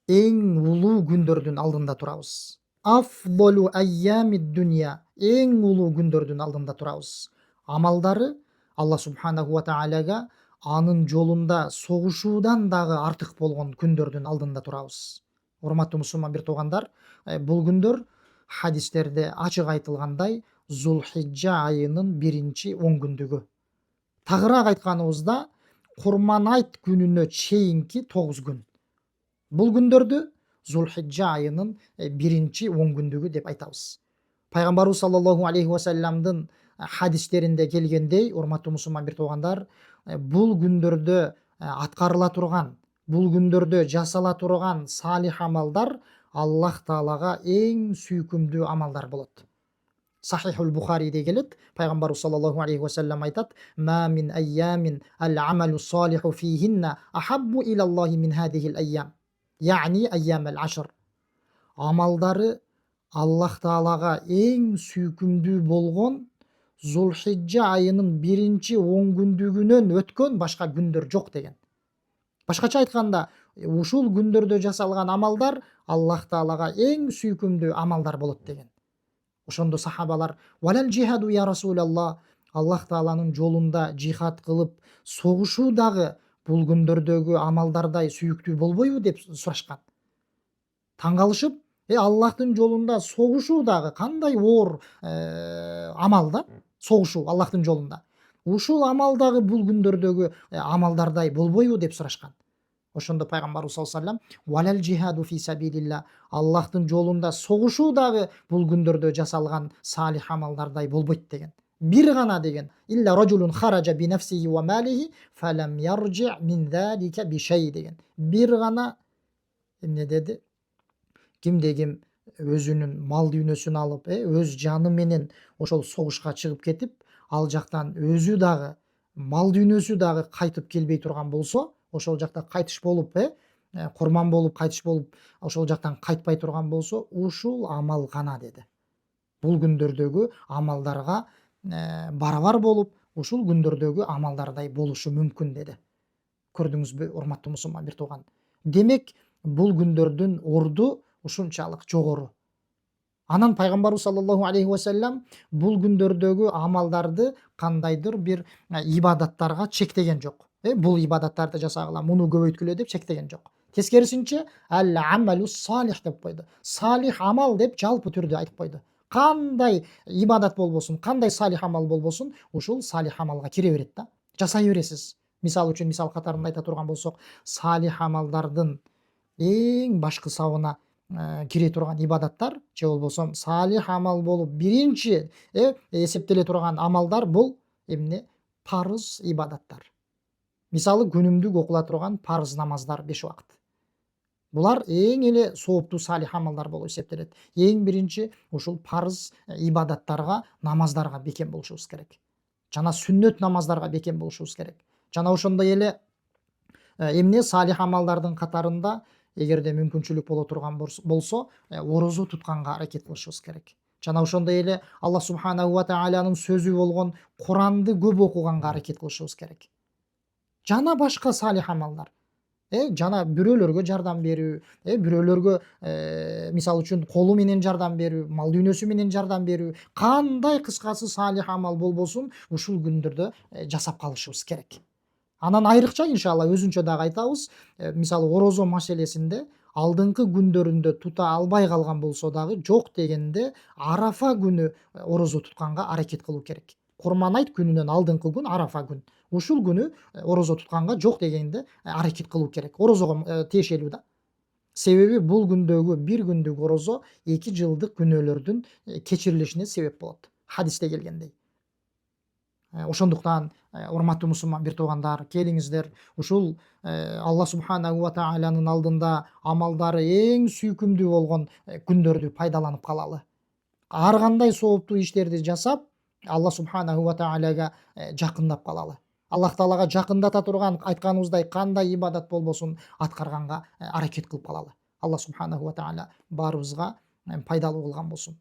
эң улуу күндөрдүн алдында турабыз. Афдолу айямид дүния, эң улуу күндөрдүн алдында турабыз. Амалдары Алла субханаху ва тааляга анын жолунда согушуудан дагы артык болгон күндөрдүн алдында турабыз. Урматтуу мусулман бир туугандар, бул күндөр хадистерде ачык айтылгандай Зулхиджа айынын 1-10 күндүгү. Тагыраак айтканыбызда, Курман айт күнүнө чейинки 9 күн. Бул күндөрдү Зулхиджа айынын 1-10 күндүгү деп айтабыз. Пайгамбарыбыз саллаллаху алейхи вассаламдын хадистеринде келгендей, урматтуу мусулман бир туугандар, бул күндөрдө аткарыла турган, бул күндөрдө жасала турган салих амалдар Аллах Таалага эң сүйкүмдүү амалдар болот. Сахихул Бухариде келет, пайгамбарыбыз саллаллаху алейхи вассалам айтат: "Ма мин айямин ал-амалу салиху фихинна ахаббу илаллахи мин хадихил айям." Яъни айямал ашр. Амалдары Аллах Таалага эң сүйкүмдүү болгон Зулхиджа айынын 1-10 күндүгүнөн өткөн башка күндөр жок деген. Башкача айтканда, ушул күндөрдө жасалган амалдар Аллах Таалага эң сүйкүмдүү амалдар болот деген. Ошондо сахабалар: "Валал джихаду я Расулаллах?" Аллах Тааланын жолунда жихад кылып согушуу дагы бул күндөрдөгү амалдардай сүйүктүү болбойбу деп сурашкан. Таң калышып, Аллахтын жолунда согушуу дагы кандай оор амал да? Согушуу Аллахтын жолунда. Ушул амал дагы бул күндөрдөгү амалдардай болбойбу деп сурашкан. Ошондо пайгамбарыбыз саллаллаху алейхи вассалам: "Валал джихаду фи сабилилла." Аллахтын жолунда согушуу дагы бул күндөрдө жасалган салих амалдардай болбойт деген. Бир гана деген: "Илля ражулун хаража би нафсиhi ва малихи фалам яржи мин залика би шей" деген. Бир гана эмне деди? Кимде ким өзүнүн мал дүйнөсүн алып, өз жаны менен ошол согушка чыгып кетип, ал жактан өзү дагы, мал дүйнөсү дагы кайтып келбей турган болсо, ошол жакта кайтыш болуп, курман болуп, кайтыш болуп, ошол жактан кайтпай турган болсо, ушул амал гана деди. Бул күндөрдөгү амалдарга барабар болуп, ушул күндөрдөгү амалдардай болушу мүмкүн деди. Көрдүңүзбү, урматтуу мусулман бир тууган? Демек, бул күндөрдүн орду ушунчалык жогору. Анан пайгамбарыбыз саллаллаху алейхи вассалам бул күндөрдөгү амалдарды кандайдыр бир ибадаттарга чектеген жок. Бул ибадаттарды жасагыла, муну көбөйткүлө деп чектеген жок. Тескерисинче, ал-амалу салих деп койду. Салих амал деп жалпы түрдө айтып койду. Кандай ибадат болбосун, кандай салих амал болбосун, ушул салих амалга кире берет да. Жасай бересиз. Мисал үчүн, мисал катарында айта турган болсок, салих амалдардын эң башкы сабына кире турган ибадаттар же болбосо салих амал болуп биринчи эсептеле турган амалдар бул эмне? Парыз ибадаттар. Мисалы, күнүмдүк окула турган парыз намаздар 5 убакыт. Булар эң эле сооптуу салих амалдар болуп эсептелет. Эң биринчи ушул парыз ибадаттарга, намаздарга бекем болушубуз керек. Жана сүннөт намаздарга бекем болушубуз керек. Жана ошондой эле эмне салих амалдардын катарында, эгерде мүмкүнчүлүк боло турган болсо, орозо тутканга аракет кылышыбыз керек. Жана ошондой эле Алла субханаху ва таалянын сөзү болгон Куранды көп окуганга аракет кылышыбыз керек. Жана башка салих амалдар. Жана бирөөлөргө жардам берүү, бирөөлөргө мисалы үчүн колу менен жардам берүү, мал дүйнөсү менен жардам берүү, кандай кыскасы салих амал болбосун, ушул күндөрдө жасап калышыбыз керек. Анан айрыкча иншалла өзүнчө дагы айтабыз, мисалы орозо маселесинде алдыңкы күндөрүндө тута албай калган болсо дагы, жок дегенде Арафа күнү орозо тутканга аракет кылуу керек. Курман айт күнүнөн алдыңкы күн Арафа күн. Ушул күнү орозо тутканга жок дегенде аракет кылуу керек. Орозого тиешелүү да. Себеби бул күндөгү бир күндүк орозо 2 жылдык күнөөлөрдүн кечирилишине себеп болот. Хадисте келгендей. Ошондуктан, урматтуу мусулман бир туугандар, келиңиздер ушул Алла субханаху ва таалянын алдында амалдары эң сүйкүмдүү болгон күндөрдү пайдаланып калалы. Ар кандай сооптуу иштерди жасап, Алла субханаху ва тааляга жакындап калалы. Аллах Таалага жакындата турган, айтканыбыздай, кандай ибадат болбосун аткарганга аракет кылып калалы. Алла субханаху ва тааля баарыбызга пайдалуу кылган болсун.